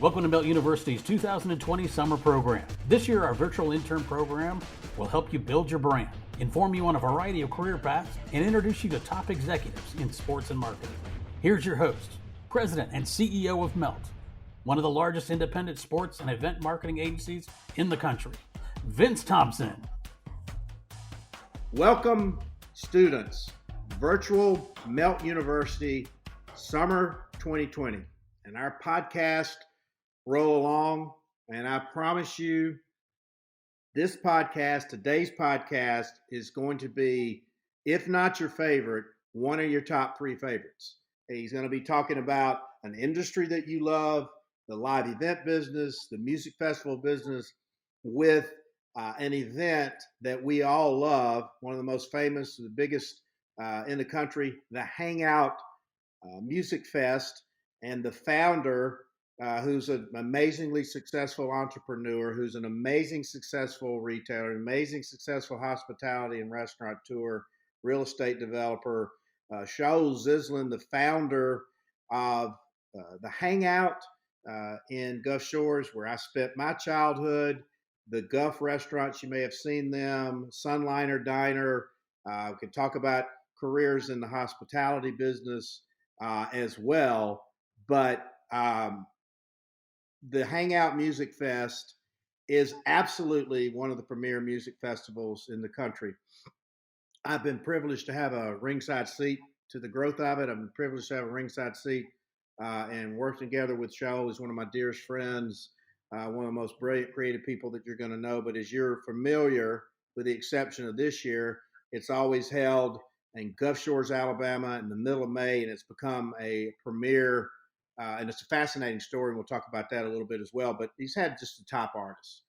Welcome to Melt University's 2020 summer program. This year, our virtual intern program will help you build your brand, inform you on a variety of career paths, and introduce you to top executives in sports and marketing. Here's your host, President and CEO of Melt, one of the largest independent sports and event marketing agencies in the country, Vince Thompson. Welcome, students. Virtual Melt University Summer 2020. And our podcast roll along. And I promise you, today's podcast is going to be, if not your favorite, one of your top three favorites. He's going to be talking about an industry that you love, the live event business, the music festival business, with an event that we all love, one of the most famous, the biggest in the country, the Hangout Music Fest, and the founder, who's an amazingly successful entrepreneur, who's an amazing successful retailer, amazing successful hospitality and restaurateur, real estate developer, Shaul Zislin, the founder of the Hangout in Gulf Shores, where I spent my childhood, the Gulf restaurants, you may have seen them, Sunliner Diner. We can talk about careers in the hospitality business as well. But the Hangout Music Fest is absolutely one of the premier music festivals in the country. I've been privileged to have a ringside seat to the growth of it. I've been privileged to have a ringside seat and work together with Shaul. He's one of my dearest friends, one of the most brilliant creative people that you're going to know. But as you're familiar, with the exception of this year, it's always held in Gulf Shores, Alabama in the middle of May, and it's become a premier, and it's a fascinating story, and we'll talk about that a little bit as well. But he's had just the top artists.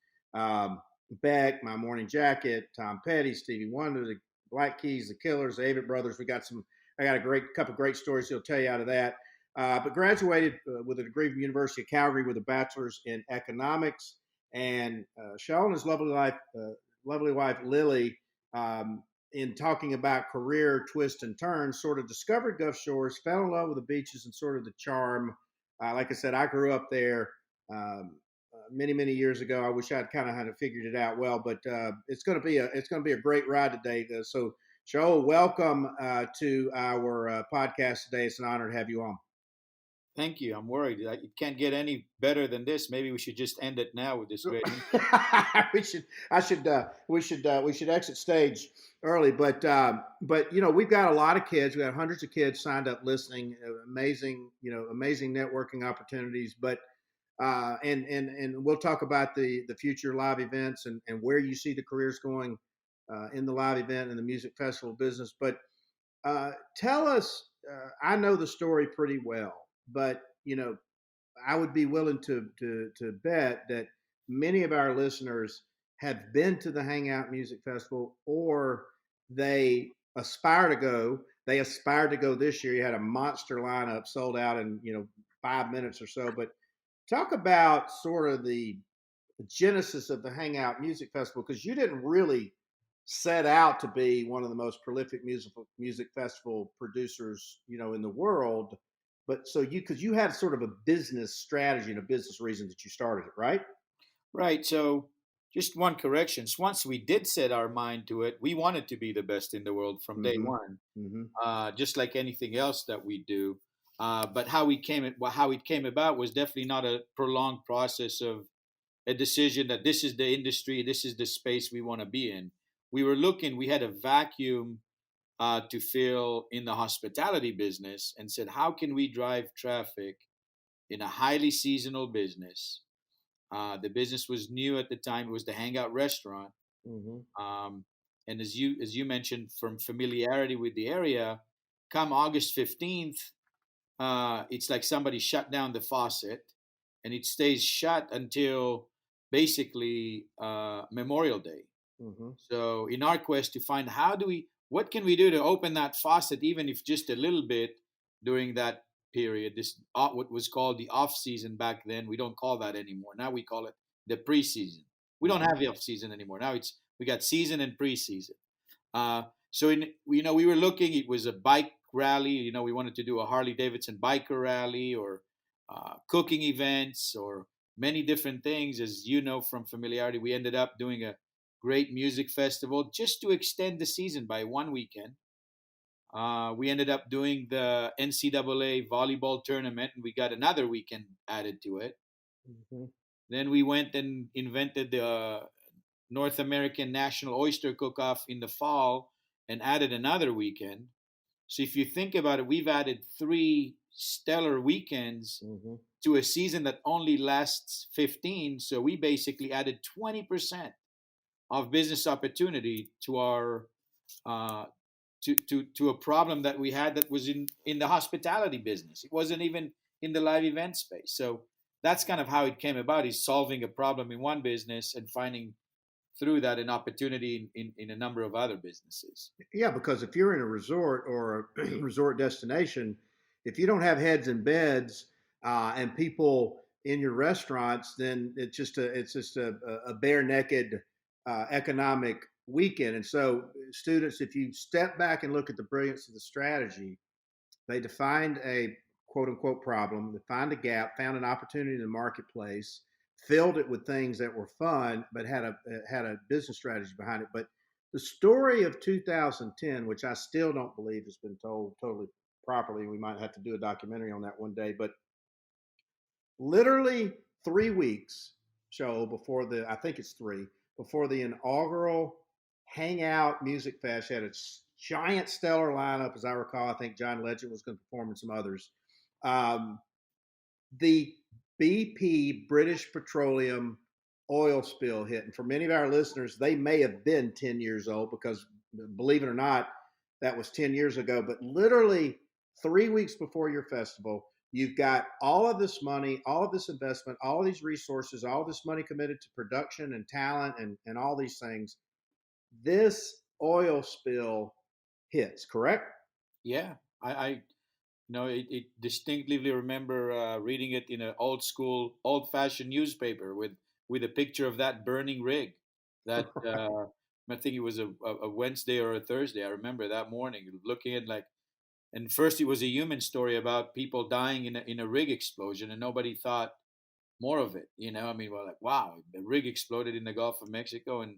Beck, My Morning Jacket, Tom Petty, Stevie Wonder, the Black Keys, the Killers, the Avett Brothers. I got a couple great stories he'll tell you out of that. But graduated with a degree from University of Calgary with a bachelor's in economics. And Shaul and his lovely wife Lily, in talking about career twists and turns, sort of discovered Gulf Shores, fell in love with the beaches and sort of the charm. Like I said, I grew up there many years ago. I wish I'd kind of had figured it out well, but it's going to be a great ride today. So, Shaul, welcome to our podcast today. It's an honor to have you on. Thank you. I'm worried. It can't get any better than this. Maybe we should just end it now with this great. We should exit stage early, but we've got a lot of kids. We got hundreds of kids signed up listening. Amazing networking opportunities. But and we'll talk about the future live events and where you see the careers going in the live event and the music festival business. But tell us. I know the story pretty well. But, I would be willing to bet that many of our listeners have been to the Hangout Music Festival, or they aspire to go. They aspired to go this year. You had a monster lineup, sold out in, 5 minutes or so. But talk about sort of the genesis of the Hangout Music Festival, because you didn't really set out to be one of the most prolific music festival producers, in the world. But because you had sort of a business strategy and a business reason that you started it, right? Right. So just one correction. Once we did set our mind to it, we wanted to be the best in the world from day one, just like anything else that we do. But how it came about was definitely not a prolonged process of a decision that this is the industry, this is the space we want to be in. We had a vacuum to fill in the hospitality business, and said, how can we drive traffic in a highly seasonal business? The business was new at the time. It was the Hangout restaurant. And as you mentioned, from familiarity with the area, come August 15th, it's like somebody shut down the faucet, and it stays shut until basically Memorial Day. So in our quest to find what can we do to open that faucet, even if just a little bit, during that period, this what was called the off season back then. We don't call that anymore. Now we call it the preseason. We don't have the off season anymore. Now we got season and preseason. So we were looking. It was a bike rally. We wanted to do a Harley Davidson biker rally, or cooking events or many different things. As you know from familiarity, we ended up doing a great music festival just to extend the season by one weekend. We ended up doing the NCAA volleyball tournament, and we got another weekend added to it. Mm-hmm. Then we went and invented the North American National Oyster Cook-Off in the fall and added another weekend. So if you think about it, we've added three stellar weekends Mm-hmm. to a season that only lasts 15. So we basically added 20% of business opportunity to our uh, to a problem that we had that was in the hospitality business. It wasn't even in the live event space. So that's kind of how it came about, is solving a problem in one business and finding through that an opportunity in a number of other businesses. Yeah, because if you're in a resort or a resort destination, if you don't have heads in beds and people in your restaurants, then it's just a bare naked economic weekend. And so, students, if you step back and look at the brilliance of the strategy, they defined a quote unquote problem, they found a gap, found an opportunity in the marketplace, filled it with things that were fun, but had a business strategy behind it. But the story of 2010, which I still don't believe has been told totally properly, we might have to do a documentary on that one day. But literally 3 weeks, show before the I think it's three before the inaugural Hangout Music Fest, had a giant stellar lineup, as I recall. I think John Legend was going to perform and some others. Um, the BP British Petroleum oil spill hit, and for many of our listeners, they may have been 10 years old because, believe it or not, that was 10 years ago. But literally 3 weeks before your festival, you've got all of this money, all of this investment, all of these resources, all of this money committed to production and talent and all these things. This oil spill hits, correct? Yeah, I no, it distinctly remember reading it in an old school, old fashioned newspaper with a picture of that burning rig. That I think it was a Wednesday or a Thursday. I remember that morning looking at like, and first it was a human story about people dying in a rig explosion, and nobody thought more of it. I mean, we're like, wow, the rig exploded in the Gulf of Mexico, and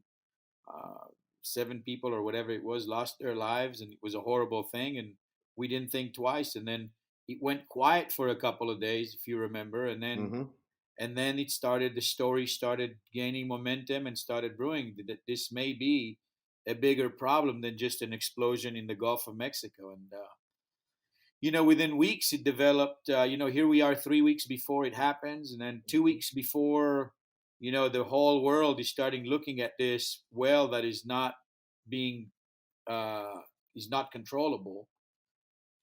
uh, 7 people or whatever it was lost their lives, and it was a horrible thing, and we didn't think twice. And then it went quiet for a couple of days, if you remember, and then Mm-hmm. the story started gaining momentum and started brewing that this may be a bigger problem than just an explosion in the Gulf of Mexico. And within weeks it developed. Here we are 3 weeks before it happens, and then 2 weeks before, the whole world is starting looking at this well that is not being uh, is not controllable.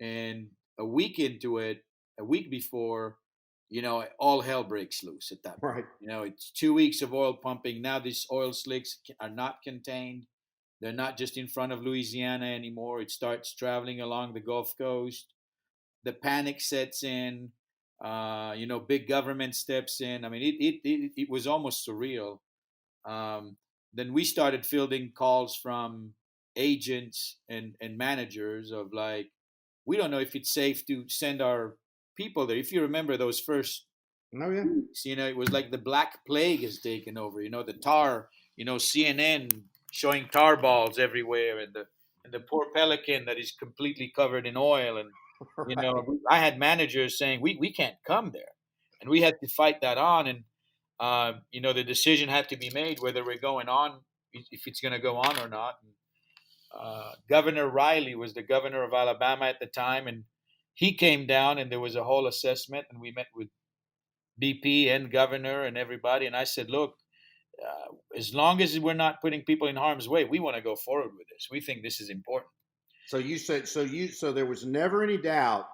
And a week into it, a week before, all hell breaks loose at that point. Right. It's 2 weeks of oil pumping. Now these oil slicks are not contained. They're not just in front of Louisiana anymore. It starts traveling along the Gulf Coast. The panic sets in. Big government steps in. I mean, it was almost surreal. Um, then we started fielding calls from agents and managers of like, we don't know if it's safe to send our people there. If you remember those first Oh yeah. weeks, it was like the Black Plague has taken over. The tar, CNN showing tar balls everywhere, and the poor pelican that is completely covered in oil. And Right. I had managers saying we can't come there, and we had to fight that on. And the decision had to be made whether we're going on, if it's going to go on or not. Governor Riley was the governor of Alabama at the time, and he came down, and there was a whole assessment, and we met with BP and governor and everybody. And I said, look, as long as we're not putting people in harm's way, we want to go forward with this. We think this is important. So you said so there was never any doubt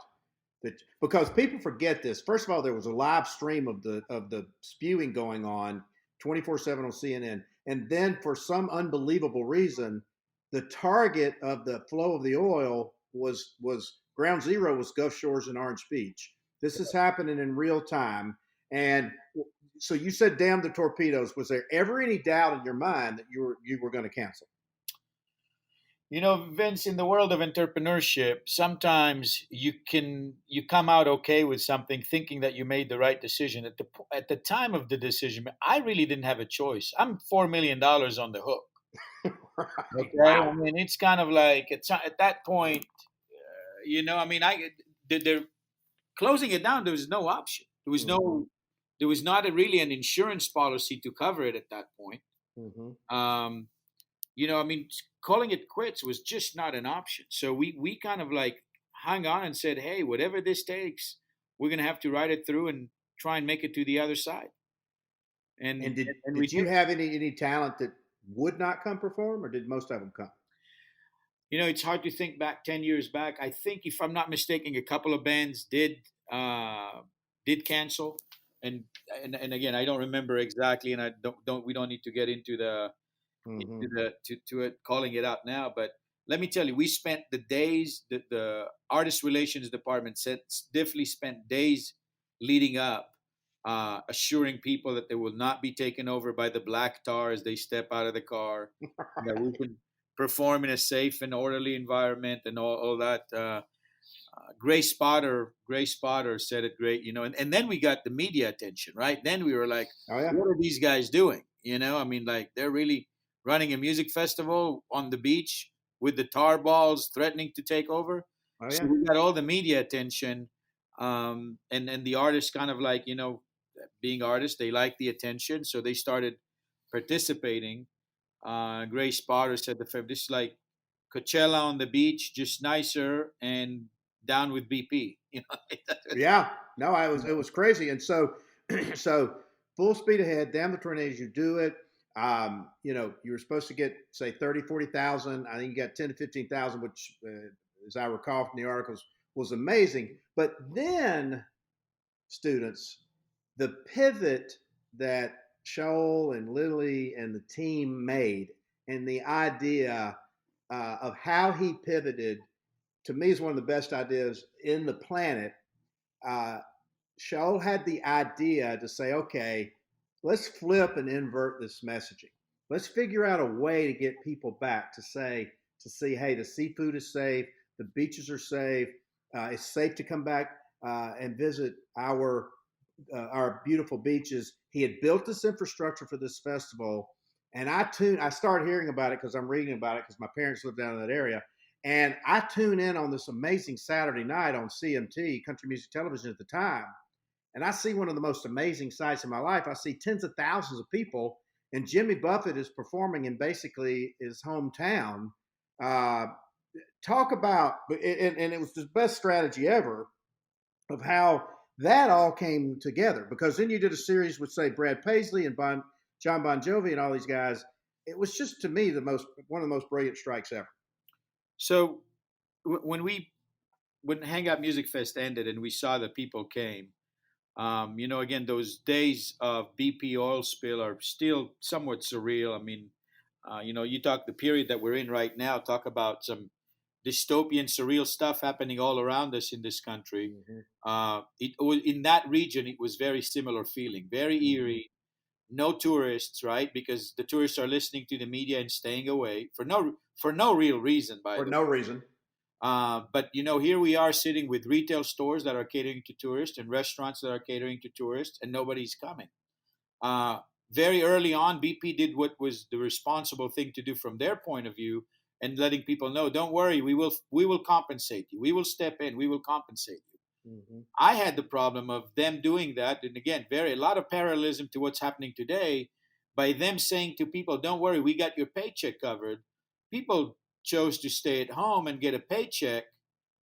that, because people forget this. First of all, there was a live stream of the spewing going on 24/7 on CNN, and then for some unbelievable reason, the target of the flow of the oil was ground zero was Gulf Shores and Orange Beach. This is happening in real time, and so you said, "Damn the torpedoes." Was there ever any doubt in your mind that you were going to cancel? Vince, in the world of entrepreneurship, sometimes you come out okay with something, thinking that you made the right decision. At the time of the decision, I really didn't have a choice. I'm $4 million on the hook. Right. Okay, Wow. I mean, it's kind of like at that point, I mean, they're closing it down. There was no option. Mm-hmm. There was not really an insurance policy to cover it at that point. Mm-hmm. Um, I mean, calling it quits was just not an option. So we kind of like hung on and said, hey, whatever this takes, we're gonna have to ride it through and try and make it to the other side. And And did and we did you did. have any talent that would not come perform, or did most of them come? It's hard to think back 10 years back. I think, if I'm not mistaken, a couple of bands did cancel, and and again, I don't remember exactly, and I don't we don't need to get into Mm-hmm. to it calling it out now. But let me tell you, we spent the days, the artist relations department said definitely spent days leading up, assuring people that they will not be taken over by the black tar as they step out of the car, and that we can perform in a safe and orderly environment, and all that. Gray Spotter said it great, and then we got the media attention, right? Then we were like, Oh yeah. what are these guys doing? I mean, like, they're really running a music festival on the beach with the tar balls threatening to take over. Oh So yeah. we got all the media attention, and the artists kind of like, being artists, they like the attention, so they started participating. Gray Spotter said this is like Coachella on the beach, just nicer and down with BP. Yeah. No, I was it was crazy, and so so full speed ahead, damn the tornadoes, you do it. You were supposed to get say 30, 40,000. I think you got 10 to 15,000, which, as I recall from the articles, was amazing. But then, students, the pivot that Shaul and Lily and the team made, and the idea of how he pivoted, to me, is one of the best ideas in the planet. Uh, Shaul had the idea to say, okay, let's flip and invert this messaging. Let's figure out a way to get people back to see, hey, the seafood is safe, the beaches are safe, it's safe to come back and visit our beautiful beaches. He had built this infrastructure for this festival, and I started hearing about it because I'm reading about it because my parents live down in that area. And I tune in on this amazing Saturday night on CMT, Country Music Television at the time, and I see one of the most amazing sights in my life. I see tens of thousands of people, and Jimmy Buffett is performing in basically his hometown. Uh, Talk about, and it was the best strategy ever of how that all came together. Because then you did a series with, say, Brad Paisley and John Bon Jovi and all these guys. It was just, to me, one of the most brilliant strikes ever. So when Hangout Music Fest ended and we saw that people came, again, those days of BP oil spill are still somewhat surreal. I mean, you talk the period that we're in right now, talk about some dystopian, surreal stuff happening all around us in this country. Mm-hmm. It was in that region. It was very similar feeling, very Mm-hmm. eerie. No tourists, right? Because the tourists are listening to the media and staying away for no real reason, by For the no way. reason. But here we are sitting with retail stores that are catering to tourists and restaurants that are catering to tourists, and nobody's coming. Uh, Very early on, BP did what was the responsible thing to do from their point of view, and letting people know, don't worry, we will compensate you. We will step in. We will compensate you. Mm-hmm. I had the problem of them doing that, and again, a lot of parallelism to what's happening today, by them saying to people, "Don't worry, we got your paycheck covered." People chose to stay at home and get a paycheck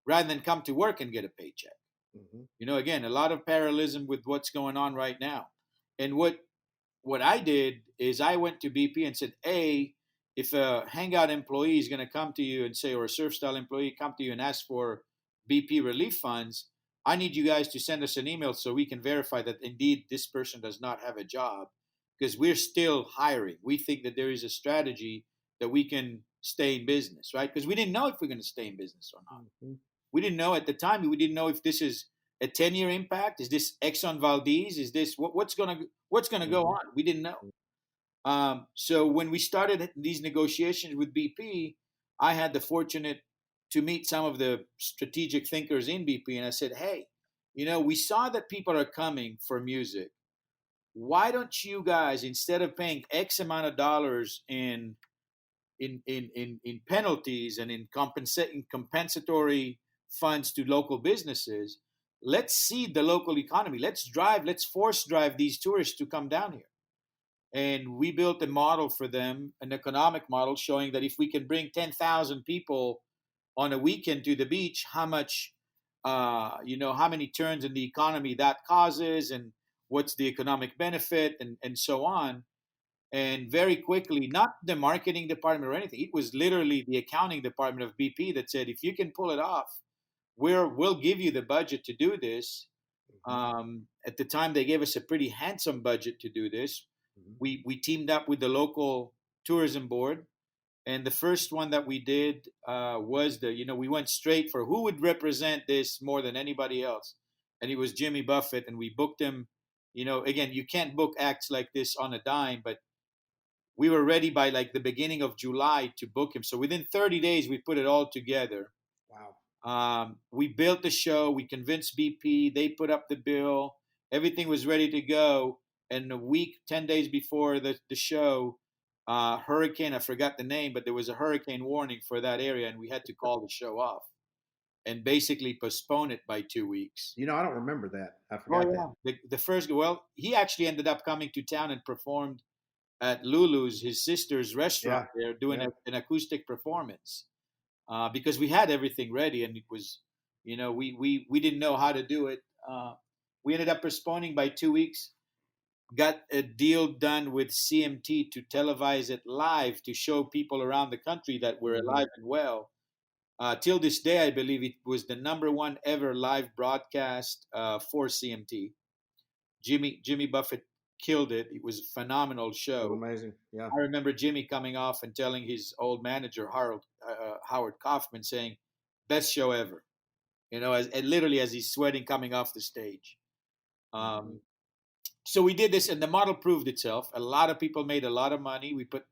rather than come to work and get a paycheck. Mm-hmm. Again, a lot of parallelism with what's going on right now. And what I did is I went to BP and said, "A, if a Hangout employee is going to come to you and say, or a Surf Style employee come to you and ask for BP relief funds, I need you guys to send us an email so we can verify that indeed this person does not have a job, because we're still hiring. We think that there is a strategy that we can stay in business, right? Because we didn't know if we're going to stay in business or not. Mm-hmm. We didn't know at the time. We didn't know if this is a 10-year impact. Is this Exxon Valdez? Is this what's gonna go Mm-hmm. on? We didn't know. So when we started these negotiations with BP, I had the fortunate to meet some of the strategic thinkers in BP, and I said, hey, we saw that people are coming for music. Why don't you guys, instead of paying X amount of dollars in penalties and in compensatory funds to local businesses, let's seed the local economy. Let's force drive these tourists to come down here. And we built a model for them, an economic model showing that if we can bring 10,000 people on a weekend to the beach, how much, how many turns in the economy that causes, and what's the economic benefit, and so on. And very quickly, not the marketing department or anything, it was literally the accounting department of BP that said, if you can pull it off, we'll give you the budget to do this. At the time, they gave us a pretty handsome budget to do this. We teamed up with the local tourism board, and the first one that we did was we went straight for who would represent this more than anybody else, and it was Jimmy Buffett, and we booked him. Again, you can't book acts like this on a dime, but we were ready by like the beginning of July to book him. So within 30 days, we put it all together. Wow. We built the show. We convinced BP. They put up the bill. Everything was ready to go. And a week, 10 days before the show, hurricane, I forgot the name, but there was a hurricane warning for that area, and we had to call the show off and basically postpone it by 2 weeks. I don't remember that. I forgot that. The first, he actually ended up coming to town and performed at Lulu's, his sister's restaurant there, doing an acoustic performance, because we had everything ready, and it was, we didn't know how to do it. We ended up postponing by 2 weeks, got a deal done with CMT to televise it live to show people around the country that we're alive and well. Till this day, I believe it was the #1 ever live broadcast for CMT. Jimmy Buffett killed it. It was a phenomenal show. Amazing. Yeah. I remember Jimmy coming off and telling his old manager Howard Kaufman, saying, "Best show ever." Literally as he's sweating coming off the stage. So we did this, and the model proved itself. A lot of people made a lot of money. We put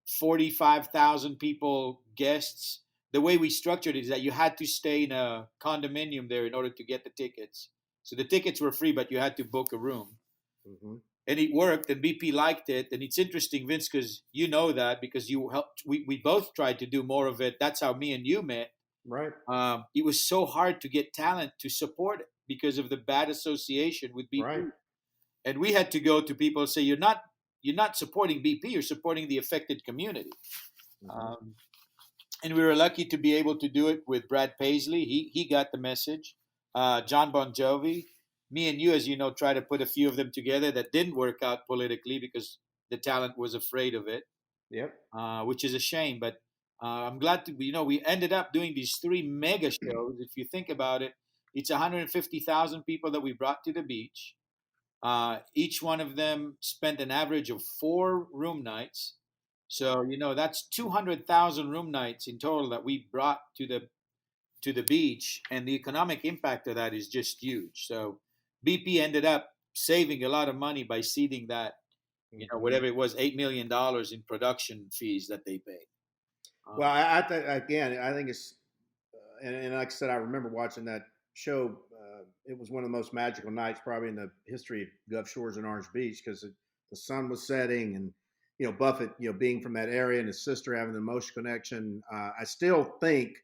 45,000 people guests. The way we structured it is that you had to stay in a condominium there in order to get the tickets. So the tickets were free, but you had to book a room. And it worked, and BP liked it. And it's interesting, Vince, because you know that because you helped. We both tried to do more of it. That's how me and you met. Right. It was so hard to get talent to support it because of the bad association with BP. Right. And we had to go to people and say, you're not supporting BP, you're supporting the affected community. And we were lucky to be able to do it with Brad Paisley. He got the message. John Bon Jovi. Me and you, as you know, try to put a few of them together. That didn't work out politically because the talent was afraid of it. Yep. Which is a shame. But I'm glad to, we ended up doing these 3 mega shows. If you think about it, it's 150,000 people that we brought to the beach. Each one of them spent an average of 4 room nights. So, that's 200,000 room nights in total that we brought to the beach. And the economic impact of that is just huge. So BP ended up saving a lot of money by seeding that, whatever it was, $8 million in production fees that they paid. Well, I think it's, and like I said, I remember watching that show. It was one of the most magical nights probably in the history of Gulf Shores and Orange Beach because the sun was setting and, Buffett, being from that area and his sister having the emotional connection. I still think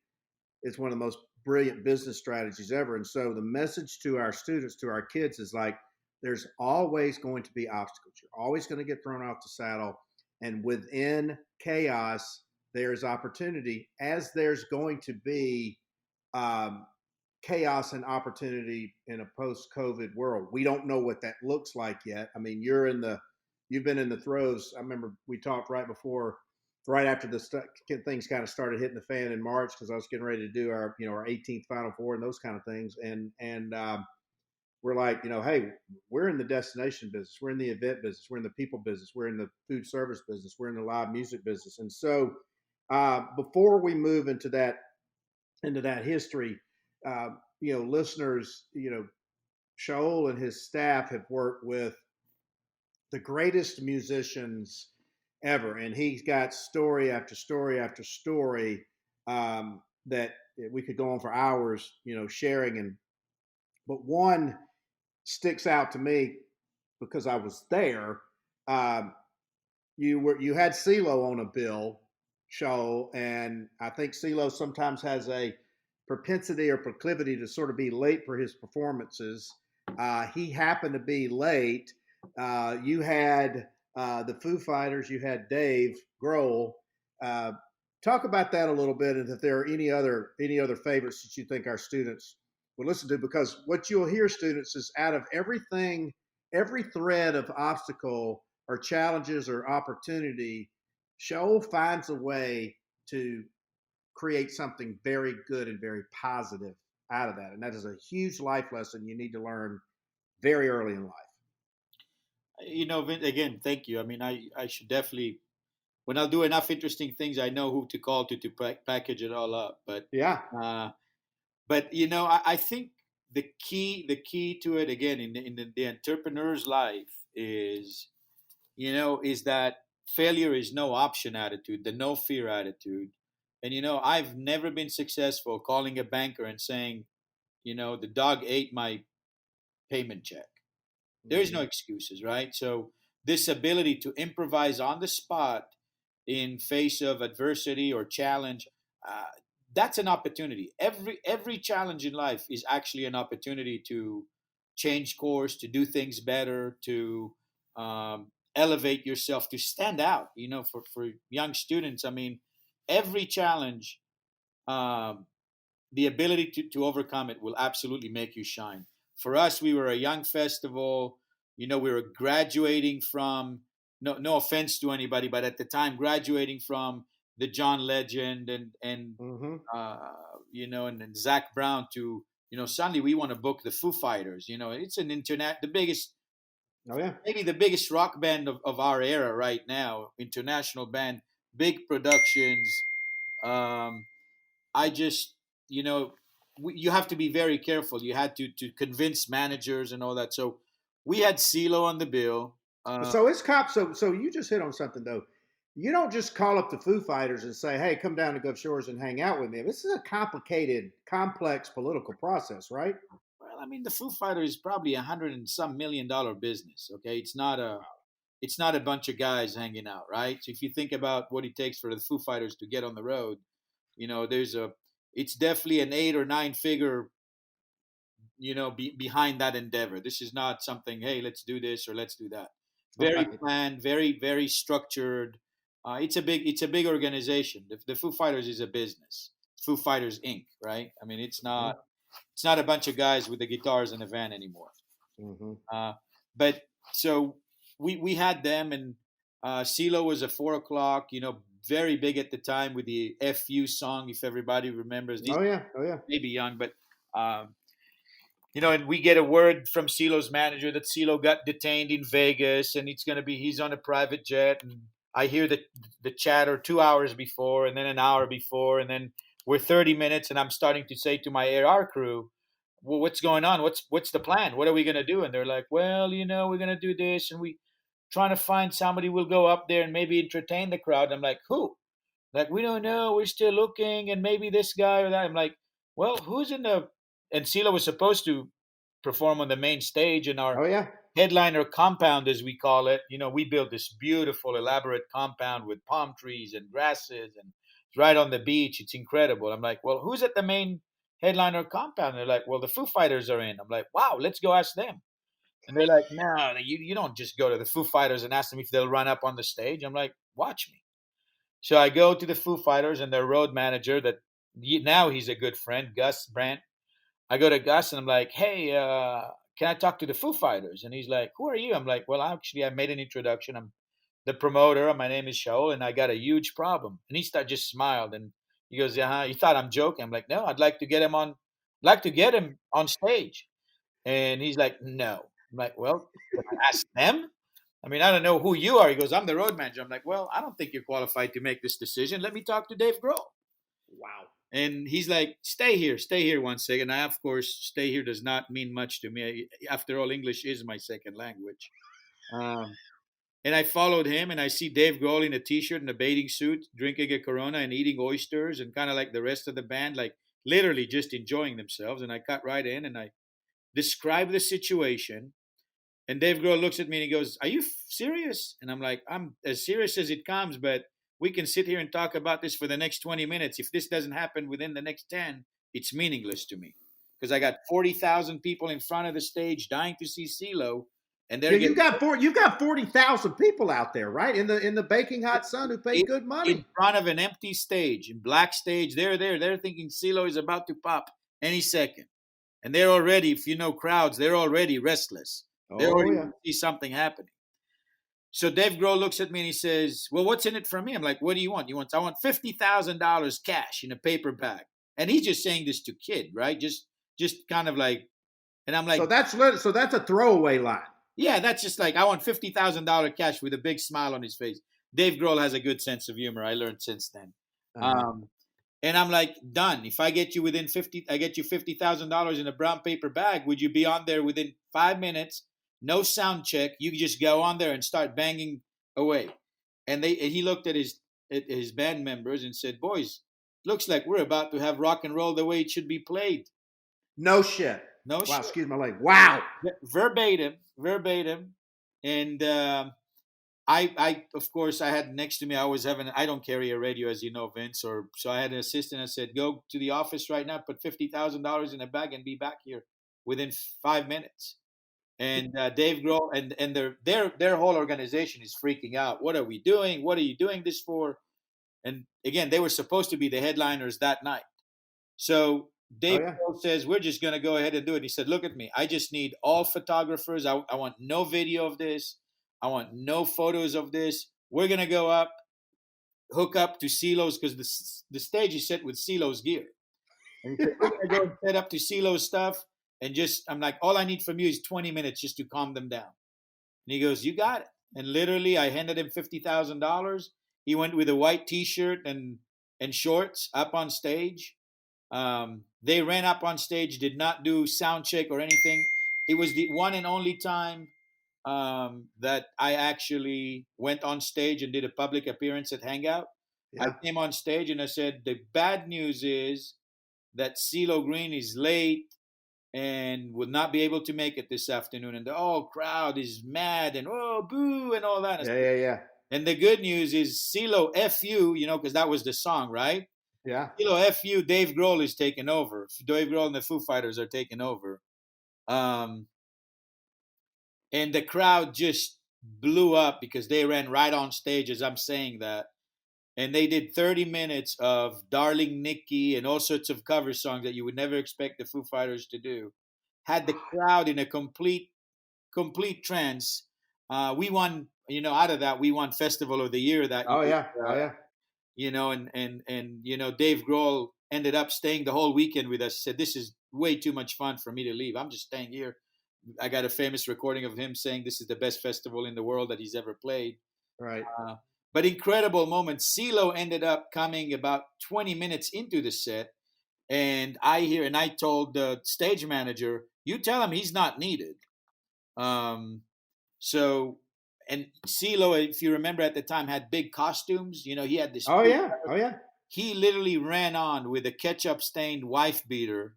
it's one of the most brilliant business strategies ever. And so the message to our students, to our kids is like, there's always going to be obstacles. You're always going to get thrown off the saddle. And within chaos, there's opportunity, as there's going to be chaos and opportunity in a post-COVID world. We don't know what that looks like yet. I mean, you've been in the throes. I remember we talked right after things kind of started hitting the fan in March because I was getting ready to do our 18th Final Four and those kind of things. And we're like, hey, we're in the destination business. We're in the event business. We're in the people business. We're in the food service business. We're in the live music business. And so before we move into that history, listeners, Shaul and his staff have worked with the greatest musicians ever. And he's got story after story after story that we could go on for hours, sharing. But one sticks out to me because I was there. Um, you had CeeLo on a bill, Shaul, and I think CeeLo sometimes has a propensity or proclivity to sort of be late for his performances. He happened to be late. You had the Foo Fighters. You had Dave Grohl. Uh, Talk about that a little bit, and if there are any other favorites that you think our students would listen to, because what you'll hear, students, is out of everything, every thread of obstacle or challenges or opportunity, Shaul finds a way to create something very good and very positive out of that. And that is a huge life lesson you need to learn very early in life. Again, thank you. I mean, I should definitely, when I'll do enough interesting things, I know who to call to package it all up. Yeah. Uh, but I think the key to it, again, in the entrepreneur's life is that failure is no option attitude, the no fear attitude. And I've never been successful calling a banker and saying, the dog ate my payment check. There is no excuses, right? So this ability to improvise on the spot in face of adversity or challenge, uh, that's an opportunity. Every challenge in life is actually an opportunity to change course, to do things better, to elevate yourself, to stand out. For young students, I mean, every challenge, um, the ability to overcome it will absolutely make you shine. For us, we were a young festival. We were graduating from, no offense to anybody, but at the time, graduating from the John Legend and Mm-hmm. and then Zach Brown to, suddenly we want to book the Foo Fighters. It's an the biggest, Oh yeah. maybe the biggest rock band of our era right now, international band, big productions. Um, I just, you know, you have to be very careful. You had to convince managers and all that. So we had CeeLo on the bill. So it's cop. So you just hit on something though. You don't just call up the Foo Fighters and say, "Hey, come down to Gulf Shores and hang out with me." This is a complicated, complex political process, right? Well, I mean, the Foo Fighters is probably $100 and some million business. Okay, it's not a bunch of guys hanging out, right? So if you think about what it takes for the Foo Fighters to get on the road, it's definitely an 8 or 9 figure behind that endeavor. This is not something, hey, let's do this or let's do that. Very Right. planned, very very structured. It's a big organization. The Foo Fighters is a business. Foo Fighters Inc. Right? I mean, it's not a bunch of guys with the guitars in a van anymore. Mm-hmm. Uh, but so we had them, and CeeLo was at 4 o'clock. Very big at the time with the FU song. If everybody remembers, these Oh yeah. Oh yeah. may be young, but um, and we get a word from CeeLo's manager that CeeLo got detained in Vegas, and he's on a private jet. And I hear the chatter 2 hours before, and then an hour before, and then we're 30 minutes, and I'm starting to say to my AR crew, "Well, what's going on? What's the plan? What are we gonna do?" And they're like, "Well, we're gonna do this, and we trying to find somebody. We'll go up there and maybe entertain the crowd." I'm like, "Who?" Like, "We don't know. We're still looking, and maybe this guy or that." I'm like, "Well, who's in the?" And CeeLo was supposed to perform on the main stage in our Oh yeah. headliner compound, as we call it. We built this beautiful, elaborate compound with palm trees and grasses, and it's right on the beach. It's incredible. I'm like, "Well, who's at the main headliner compound?" They're like, "Well, the Foo Fighters are in." I'm like, "Wow, let's go ask them." And they're like, "No, you don't just go to the Foo Fighters and ask them if they'll run up on the stage." I'm like, "Watch me." So I go to the Foo Fighters and their road manager, that now he's a good friend, Gus Brandt. I go to Gus and I'm like, "Hey, can I talk to the Foo Fighters?" And he's like, "Who are you?" I'm like, "Well, actually, I made an introduction. I'm the promoter. My name is Shaul, and I got a huge problem." And just smiled, and he goes, "Yeah, you thought I'm joking?" I'm like, "No, I'd like to get him on, stage." And he's like, "No." I'm like, "Well, can I ask them? I mean, I don't know who you are." He goes, "I'm the road manager." I'm like, "Well, I don't think you're qualified to make this decision. Let me talk to Dave Grohl." Wow. And he's like, stay here 1 second. I, of course, stay here does not mean much to me. After all, English is my second language. Um, And I followed him, and I see Dave Grohl in a T-shirt and a bathing suit, drinking a Corona and eating oysters, and kind of like the rest of the band, like literally just enjoying themselves. And I cut right in, and I describe the situation. And Dave Grohl looks at me and he goes, "Are you serious?" And I'm like, "I'm as serious as it comes, but we can sit here and talk about this for the next 20 minutes. If this doesn't happen within the next 10, it's meaningless to me." Because I got 40,000 people in front of the stage dying to see CeeLo, and they're You've got 40,000 people out there, right? In the baking hot sun who paid good money. In front of an empty stage, in black stage. They're there. They're thinking CeeLo is about to pop any second. And they're already, if you know crowds, they're already restless. They already see something happening. So Dave Grohl looks at me and he says, "Well, what's in it for me?" I'm like, "What do you want?" I want $50,000 cash in a paper bag. And he's just saying this to kid, right? Just kind of like, and I'm like, so that's a throwaway line. Yeah, that's just like, I want $50,000 cash with a big smile on his face. Dave Grohl has a good sense of humor. I learned since then. And I'm like, done. If I get you I get you $50,000 in a brown paper bag. Would you be on there within 5 minutes? No sound check. You just go on there and start banging away. And he looked at his band members and said, "Boys, looks like we're about to have rock and roll the way it should be played." No shit. No shit. Wow, excuse my language. Wow. Verbatim. And I of course, I had next to me, I don't carry a radio, as you know, Vince, so I had an assistant. I said, "Go to the office right now, put $50,000 in a bag and be back here within 5 minutes." And Dave Grohl and their whole organization is freaking out. What are we doing? What are you doing this for? And again, they were supposed to be the headliners that night. So Dave Grohl says, "We're just going to go ahead and do it." He said, "Look at me. I just need all photographers. I want no video of this. I want no photos of this. We're going to go up, hook up to CeeLo's," because the stage is set with CeeLo's gear. And he said, "We're going to go and set up to CeeLo's stuff. And I'm like, all I need from you is 20 minutes just to calm them down." And he goes, "You got it." And literally, I handed him $50,000. He went with a white T-shirt and shorts up on stage. They ran up on stage, did not do sound check or anything. It was the one and only time that I actually went on stage and did a public appearance at Hangout. Yeah. I came on stage and I said, "The bad news is that CeeLo Green is late and would not be able to make it this afternoon. And the whole crowd is mad and, oh, boo, and all that." Yeah. And the good news is CeeLo F you, because that was the song, right? Yeah. CeeLo F you, Dave Grohl is taking over. Dave Grohl and the Foo Fighters are taking over. And the crowd just blew up because they ran right on stage as I'm saying that. And they did 30 minutes of Darling Nikki and all sorts of cover songs that you would never expect the Foo Fighters to do. Had the crowd in a complete trance. We won, out of that, we won Festival of the Year that year. Oh, yeah. And Dave Grohl ended up staying the whole weekend with us. Said, "This is way too much fun for me to leave. I'm just staying here." I got a famous recording of him saying this is the best festival in the world that he's ever played. Right. But incredible moment. CeeLo ended up coming about 20 minutes into the set, and I told the stage manager, "You tell him he's not needed." And CeeLo, if you remember at the time, had big costumes. He had this. Oh yeah. He literally ran on with a ketchup-stained wife beater,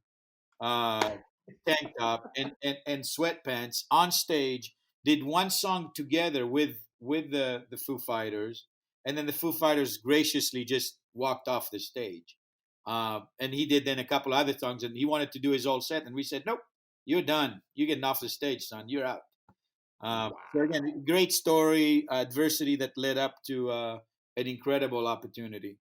tank top, and sweatpants on stage. Did one song together with the Foo Fighters, and then the Foo Fighters graciously just walked off the stage. And he did then a couple other songs, and he wanted to do his whole set, and we said, "Nope, you're done. You're getting off the stage, son. You're out." Wow. So again, great story, adversity that led up to an incredible opportunity.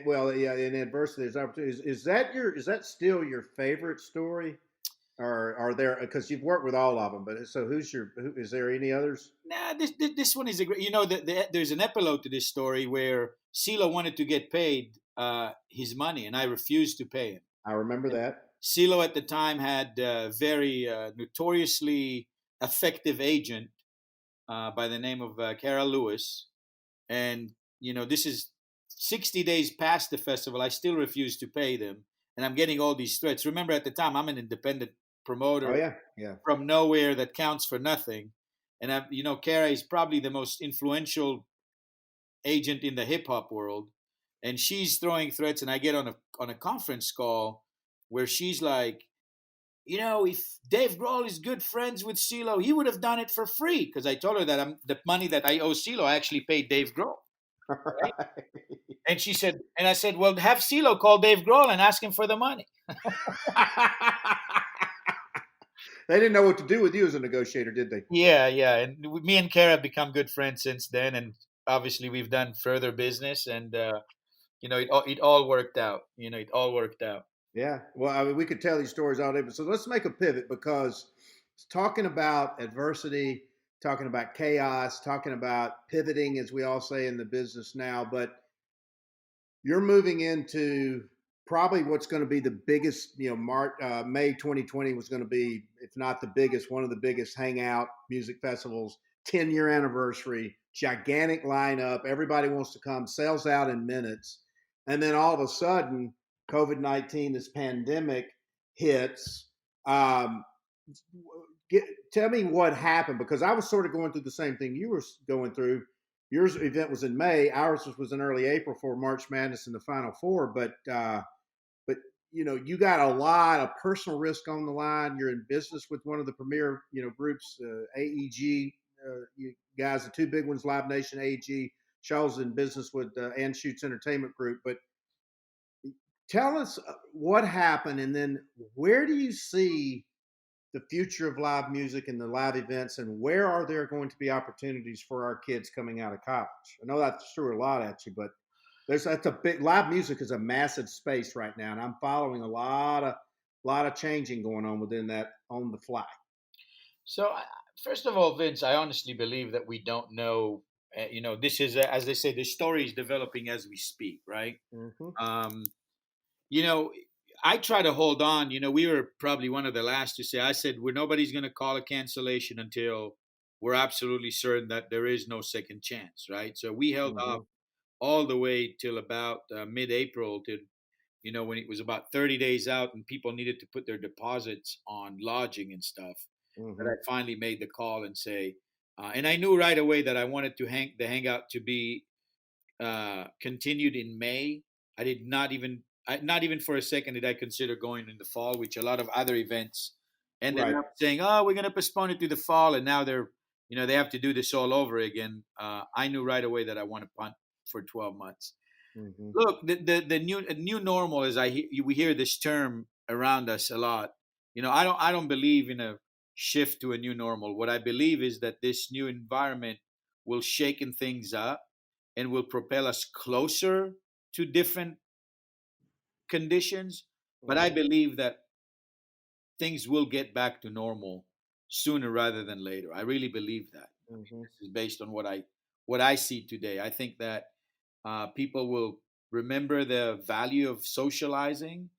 Well, yeah, in adversity, there's opportunities. Is that still your favorite story? Or are there, because you've worked with all of them, but so is there any others? Nah, this one is a great. There's an epilogue to this story where CeeLo wanted to get paid his money, and I refused to pay him. I remember that. CeeLo at the time had a very notoriously effective agent by the name of Carol Lewis, and this is 60 days past the festival. I still refuse to pay them, and I'm getting all these threats. Remember, at the time, I'm an independent promoter yeah. from nowhere that counts for nothing. And Kara is probably the most influential agent in the hip hop world, and she's throwing threats. And I get on a conference call where she's like, if Dave Grohl is good friends with CeeLo, he would have done it for free. Because I told her that the money that I owe CeeLo, I actually paid Dave Grohl. Right? And she said, and I said, well, have CeeLo call Dave Grohl and ask him for the money. They didn't know what to do with you as a negotiator, did they? Yeah. And me and Kara have become good friends since then. And obviously we've done further business, and, it all worked out. It all worked out. Yeah. Well, I mean, we could tell these stories all day, but so let's make a pivot, because talking about adversity, talking about chaos, talking about pivoting, as we all say in the business now, but you're moving into probably what's going to be the biggest, May 2020 was going to be, if not the biggest, one of the biggest Hangout Music Festivals, 10-year anniversary, gigantic lineup. Everybody wants to come, sells out in minutes. And then all of a sudden, COVID-19, this pandemic hits. Um, Tell me what happened, because I was sort of going through the same thing you were going through. Your event was in May. Ours was in early April for March Madness and the Final Four. But you got a lot of personal risk on the line. You're in business with one of the premier groups, AEG. You guys, the two big ones, Live Nation, AEG. Shaul's in business with Anschutz Entertainment Group. But tell us what happened, and then where do you see the future of live music and the live events, and where are there going to be opportunities for our kids coming out of college? I know that threw a lot at you, but that's a big, live music is a massive space right now, and I'm following a lot of changing going on within that on the fly. So, first of all, Vince, I honestly believe that we don't know. This is, as they say, the story is developing as we speak, right? Mm-hmm. You know, I try to hold on. We were probably one of the last to say. I said, nobody's going to call a cancellation until we're absolutely certain that there is no second chance, right? So we held Mm-hmm. off all the way till about mid-April, to when it was about 30 days out and people needed to put their deposits on lodging and stuff. Mm-hmm. That I finally made the call and say, and I knew right away that I wanted the hangout to be continued in May. I did not even for a second did I consider going in the fall, which a lot of other events ended Right. up saying, "Oh, we're going to postpone it to the fall," and now they have to do this all over again. I knew right away that I want to punt for 12 months. Mm-hmm. Look, the new normal is we hear this term around us a lot. I don't believe in a shift to a new normal. What I believe is that this new environment will shaken things up and will propel us closer to different conditions. But I Mm-hmm. believe that things will get back to normal sooner rather than later. I really believe that. I mean, Mm-hmm. this is based on what I see today. I think that people will remember the value of socializing,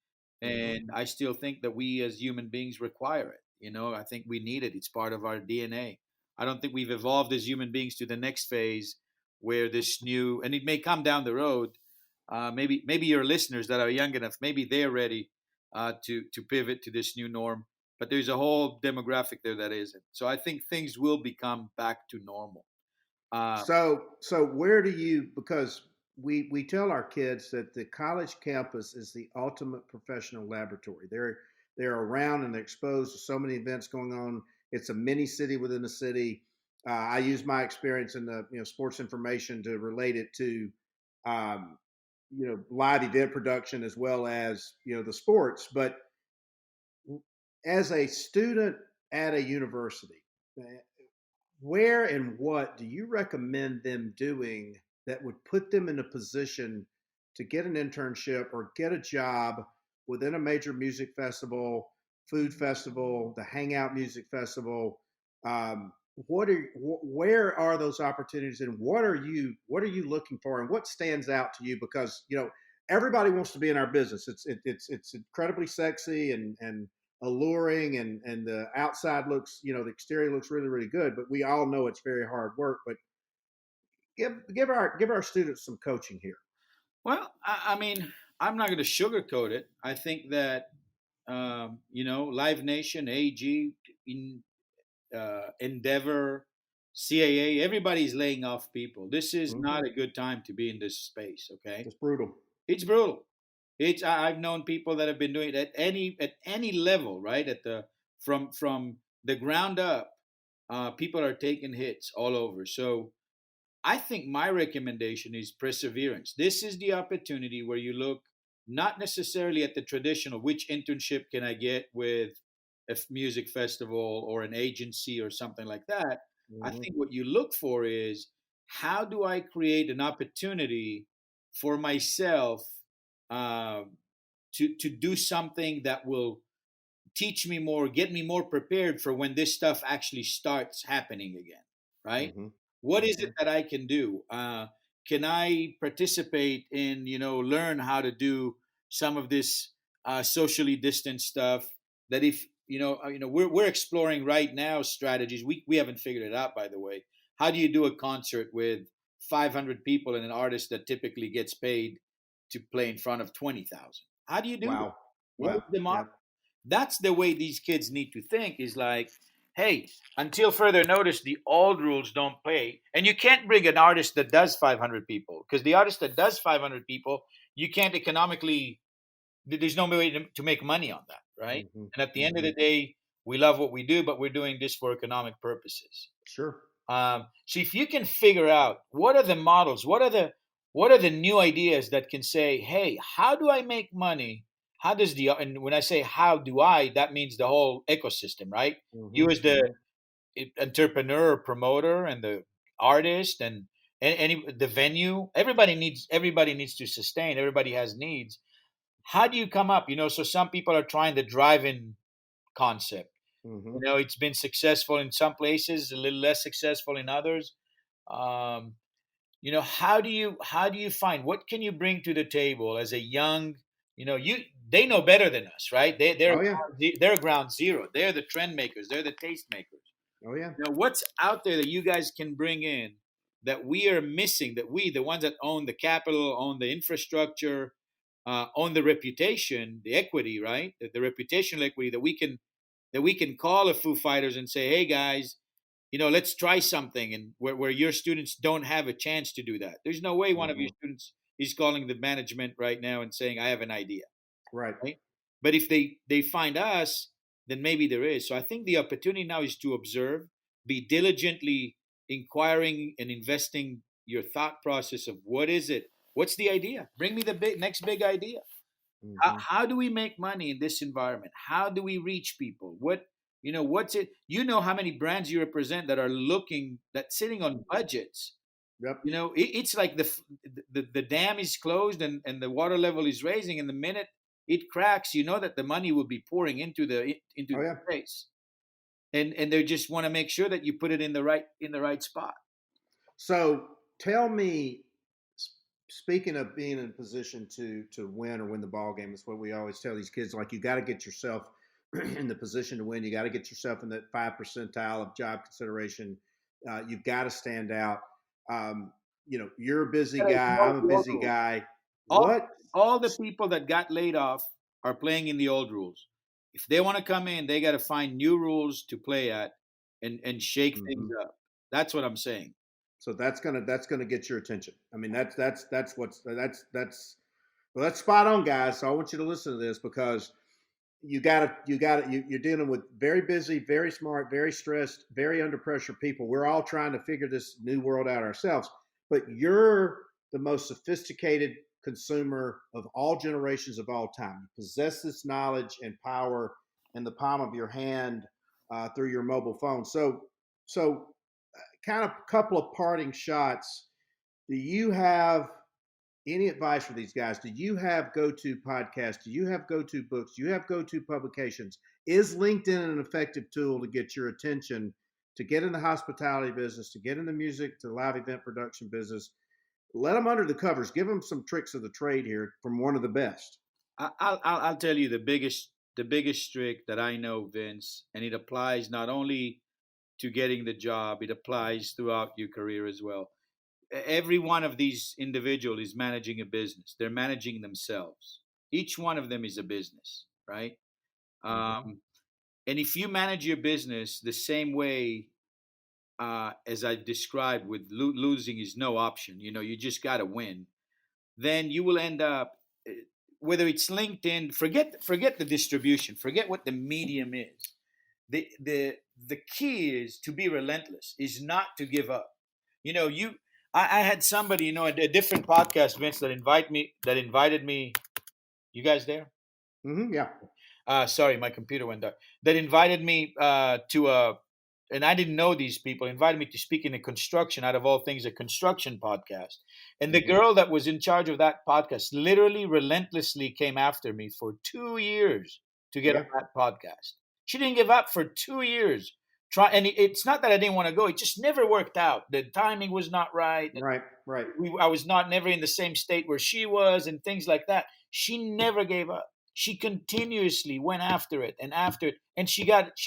Mm-hmm. and I still think that we as human beings require it. I think we need it. It's part of our DNA. I don't think we've evolved as human beings to the next phase where this new, and it may come down the road. Maybe your listeners that are young enough, maybe they're ready to pivot to this new norm. But there's a whole demographic there that isn't. So I think things will become back to normal. Uh, So where do you, because we tell our kids that the college campus is the ultimate professional laboratory. They're around and they're exposed to so many events going on. It's a mini city within a city. I use my experience in the sports information to relate it to um, live event production as well as the sports. But as a student at a university, where and what do you recommend them doing that would put them in a position to get an internship or get a job within a major music festival, food festival, the Hangout Music Festival? Where are those opportunities, and what are you looking for, and what stands out to you? Because everybody wants to be in our business. It's incredibly sexy and alluring, and the outside looks, the exterior looks really, really good, but we all know it's very hard work. But give our students some coaching here. well, I mean, I'm not going to sugarcoat it. I think that Live Nation, AG, in Endeavor, CAA, everybody's laying off people. This is Mm-hmm. not a good time to be in this space. Okay, It's brutal. it's brutal. I've known people that have been doing it at any level, right? At the from the ground up, people are taking hits all over. So I think my recommendation is perseverance. This is the opportunity where you look not necessarily at the traditional, which internship can I get with a music festival or an agency or something like that. I Mm-hmm. think what you look for is, how do I create an opportunity for myself uh, to do something that will teach me more, get me more prepared for when this stuff actually starts happening again, right? Mm-hmm. What is Mm-hmm. it that I can do? Can I participate in, learn how to do some of this socially distant stuff? That if we're exploring right now strategies. We haven't figured it out, by the way. How do you do a concert with 500 people and an artist that typically gets paid to play in front of 20,000? How do you do that? Wow. What is Wow. the model? Yep. That's the way these kids need to think, is like, hey, until further notice, the old rules don't play. And you can't bring an artist that does 500 people, because the artist that does 500 people, you can't economically, there's no way to make money on that, right? Mm-hmm. And at the end of Mm-hmm. the day, we love what we do, but we're doing this for economic purposes. Sure. So if you can figure out what are the models, what are the new ideas that can say, hey, how do I make money? How does and when I say how do I, that means the whole ecosystem, right? Mm-hmm. You as the Mm-hmm. entrepreneur, promoter, and the artist, and any the venue, everybody needs to sustain. Everybody has needs. How do you come up? So some people are trying the drive-in concept. Mm-hmm. It's been successful in some places, a little less successful in others. um, how do you find, what can you bring to the table as a young, you they know better than us, right? Oh yeah. They're ground zero. They're the trend makers. They're the taste makers. Oh yeah. What's out there that you guys can bring in that we are missing, that we, the ones that own the capital, own the infrastructure, own the reputation, the equity, right? The reputational equity, that we can call a Foo Fighters and say, hey guys, let's try something, and where your students don't have a chance to do that. There's no way one of Mm-hmm. your students is calling the management right now and saying, I have an idea, Right. right? But if they find us, then maybe there is. So I think the opportunity now is to observe, be diligently inquiring and investing your thought process of what is it, what's the idea, bring me the next big idea. how, Mm-hmm. how do we make money in this environment? How do we reach people? What's it? How many brands you represent that are looking, that sitting on budgets? Yep. It's like the dam is closed, and the water level is raising, and the minute it cracks, that the money will be pouring into Oh the yeah. space, and they just want to make sure that you put it in the right spot. So tell me, speaking of being in a position to win or win the ball game, is what we always tell these kids. Like, you got to get yourself in the position to win. You got to get yourself in that 5 percentile of job consideration. You've got to stand out. You're a busy Yeah, guy. all I'm a the old busy rules. guy. All What? all the people that got laid off are playing in the old rules. If they want to come in, they got to find new rules to play at, and shake things Mm-hmm. up. That's what I'm saying. So that's gonna get your attention. I mean, that's spot on, guys. So I want you to listen to this, because you're dealing with very busy, very smart, very stressed, very under pressure people. We're all trying to figure this new world out ourselves, but you're the most sophisticated consumer of all generations of all time. You possess this knowledge and power in the palm of your hand, through your mobile phone. So kind of couple of parting shots. Do you have any advice for these guys? Do you have go-to podcasts? Do you have go-to books? Do you have go-to publications? Is LinkedIn an effective tool to get your attention, to get in the hospitality business, to get in the music, to the live event production business? Let them under the covers. Give them some tricks of the trade here from one of the best. I'll tell you the biggest trick that I know, Vince, and it applies not only to getting the job, it applies throughout your career as well. Every one of these individuals is managing a business. They're managing themselves. Each one of them is a business, right? Mm-hmm. And if you manage your business the same way as I described, with losing is no option. You just got to win. Then you will end up, whether it's LinkedIn, forget the distribution, forget what the medium is. The key is to be relentless, is not to give up. I had somebody, a different podcast, Vince, that invited me. You guys there? Yeah. Sorry, my computer went dark. That invited me to a, and I didn't know these people. Invited me to speak in a construction, out of all things, a construction podcast. And the girl that was in charge of that podcast literally relentlessly came after me for 2 years to get on that podcast. She didn't give up for 2 years. And it's not that I didn't want to go; it just never worked out. The timing was not right. Right. I was never in the same state where she was, and things like that. She never gave up. She continuously went after it and after it, and she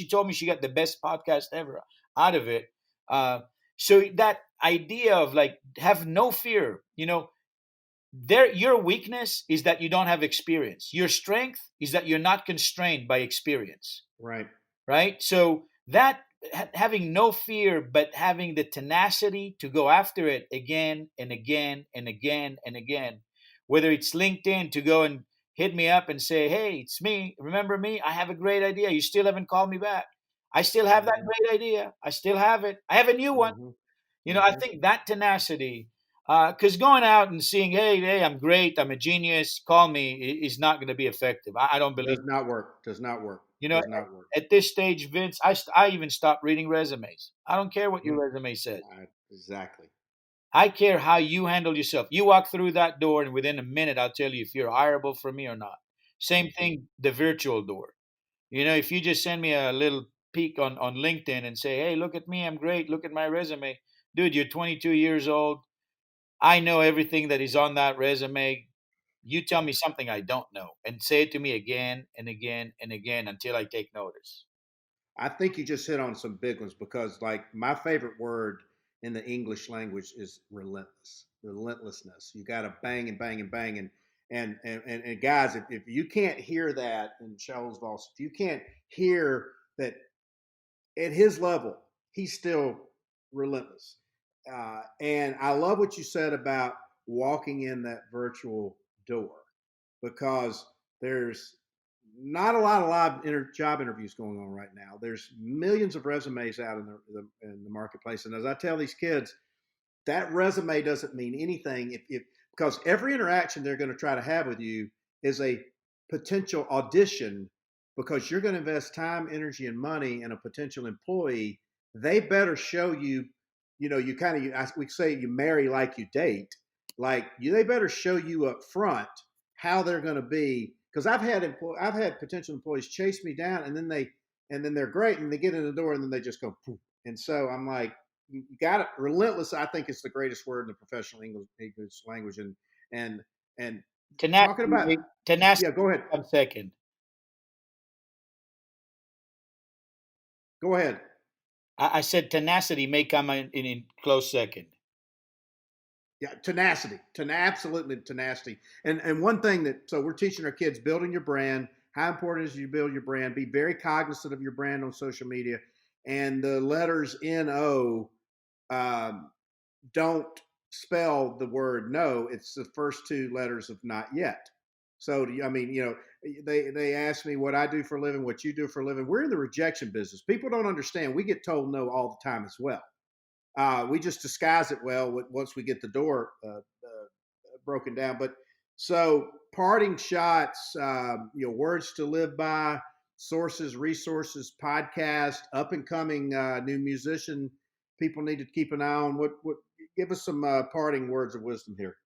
told me she got the best podcast ever out of it. So that idea of, like, have no fear, your weakness is that you don't have experience. Your strength is that you're not constrained by experience. Right. So that, having no fear, but having the tenacity to go after it again and again and again and again, whether it's LinkedIn, to go and hit me up and say, hey, it's me. Remember me? I have a great idea. You still haven't called me back. I still have that great idea. I still have it. I have a new one. I think that tenacity, because going out and seeing, hey, I'm great, I'm a genius, call me, is not going to be effective. I don't believe. Does not work. Does not work. At this stage, Vince, I even stopped reading resumes. I don't care what your resume says. Exactly. I care how you handle yourself. You walk through that door, and within a minute, I'll tell you if you're hireable for me or not. Same thing, the virtual door. If you just send me a little peek on LinkedIn and say, hey, look at me, I'm great, look at my resume. Dude, you're 22 years old. I know everything that is on that resume. You tell me something I don't know, and say it to me again and again and again until I take notice. I think you just hit on some big ones, because, like, my favorite word in the English language is relentlessness. You got to bang and bang and bang. And guys, if you can't hear that in Shaul's voice, if you can't hear that at his level, he's still relentless. And I love what you said about walking in that virtual door, because there's not a lot of live job interviews going on right now. There's millions of resumes out in the marketplace, and as I tell these kids, that resume doesn't mean anything if because every interaction they're going to try to have with you is a potential audition, because you're going to invest time, energy, and money in a potential employee. They better show you, we say you marry like you date, they better show you up front how they're going to be. Because I've had potential employees chase me down, and then they're great, and they get in the door, and then they just go poof. And so I'm like, you got it. Relentless, I think, is the greatest word in the professional English language. And tenacity, talking about tenacity. Yeah, go ahead. 1 second. Go ahead. I said tenacity may come in close second. Yeah, tenacity, absolutely tenacity. And one thing so we're teaching our kids, building your brand. How important is it you build your brand? Be very cognizant of your brand on social media, and the letters NO. Don't spell the word no. It's the first two letters of not yet. So, they ask me what I do for a living, what you do for a living. We're in the rejection business. People don't understand. We get told no all the time as well. We just disguise it well once we get the door broken down. But so, parting shots, words to live by, sources, resources, podcast, up and coming new musician. People need to keep an eye on. What give us some parting words of wisdom here.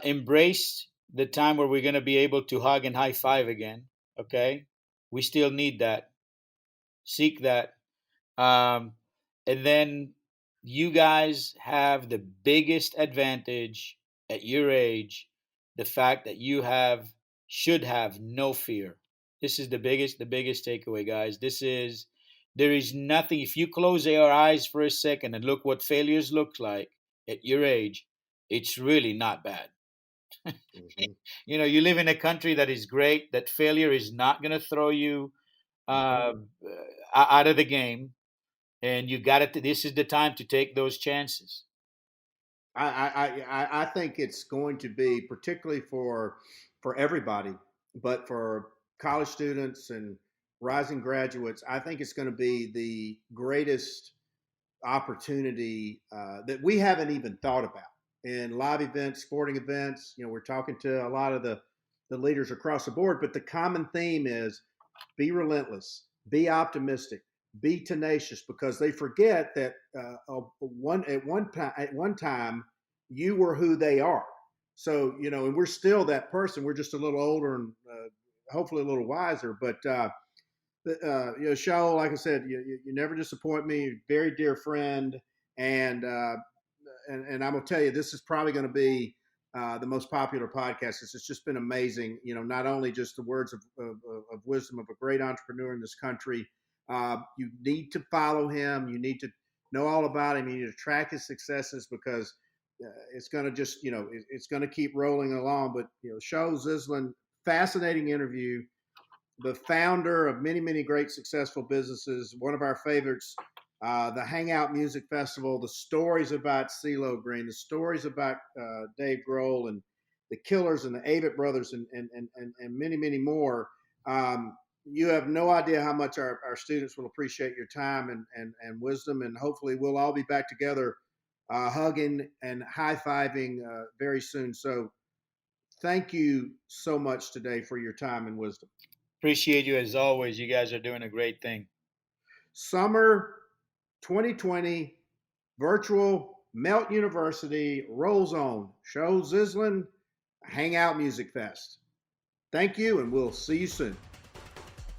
Embrace the time where we're going to be able to hug and high five again. Okay, we still need that. Seek that, and then you guys have the biggest advantage at your age, the fact that you should have no fear. This is the biggest takeaway, guys. There is nothing. If you close your eyes for a second and look what failures look like at your age, it's really not bad. Mm-hmm. You live in a country that is great, that failure is not going to throw you out of the game. and you got it. This is the time to take those chances. I think it's going to be particularly for everybody, but for college students and rising graduates, I think it's going to be the greatest opportunity that we haven't even thought about in live events, sporting events. You know, we're talking to a lot of the leaders across the board, but the common theme is be relentless, be optimistic, be tenacious, because they forget that at one time you were who they are. So, you know, and we're still that person. We're just a little older and hopefully a little wiser. But you know, Shaul, like I said, you never disappoint me. Very dear friend, and I'm gonna tell you, this is probably going to be the most popular podcast. It's just been amazing. You know, not only just the words of wisdom of a great entrepreneur in this country. You need to follow him. You need to know all about him. You need to track his successes, because it's going to just, you know, it's going to keep rolling along. But, you know, Shaul Zislin, fascinating interview. The founder of many, many great successful businesses. One of our favorites, the Hangout Music Festival, the stories about CeeLo Green, the stories about Dave Grohl and the Killers and the Avett Brothers and many, many more. You have no idea how much our students will appreciate your time and wisdom, and hopefully we'll all be back together hugging and high-fiving very soon. So thank you so much today for your time and wisdom. Appreciate you as always. You guys are doing a great thing. Summer 2020 virtual Melt University rolls on. Shaul Zislin, Hangout Music Fest. Thank you, and we'll see you soon.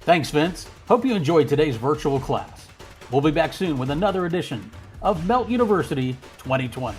Thanks, Vince. Hope you enjoyed today's virtual class. We'll be back soon with another edition of Melt University 2020.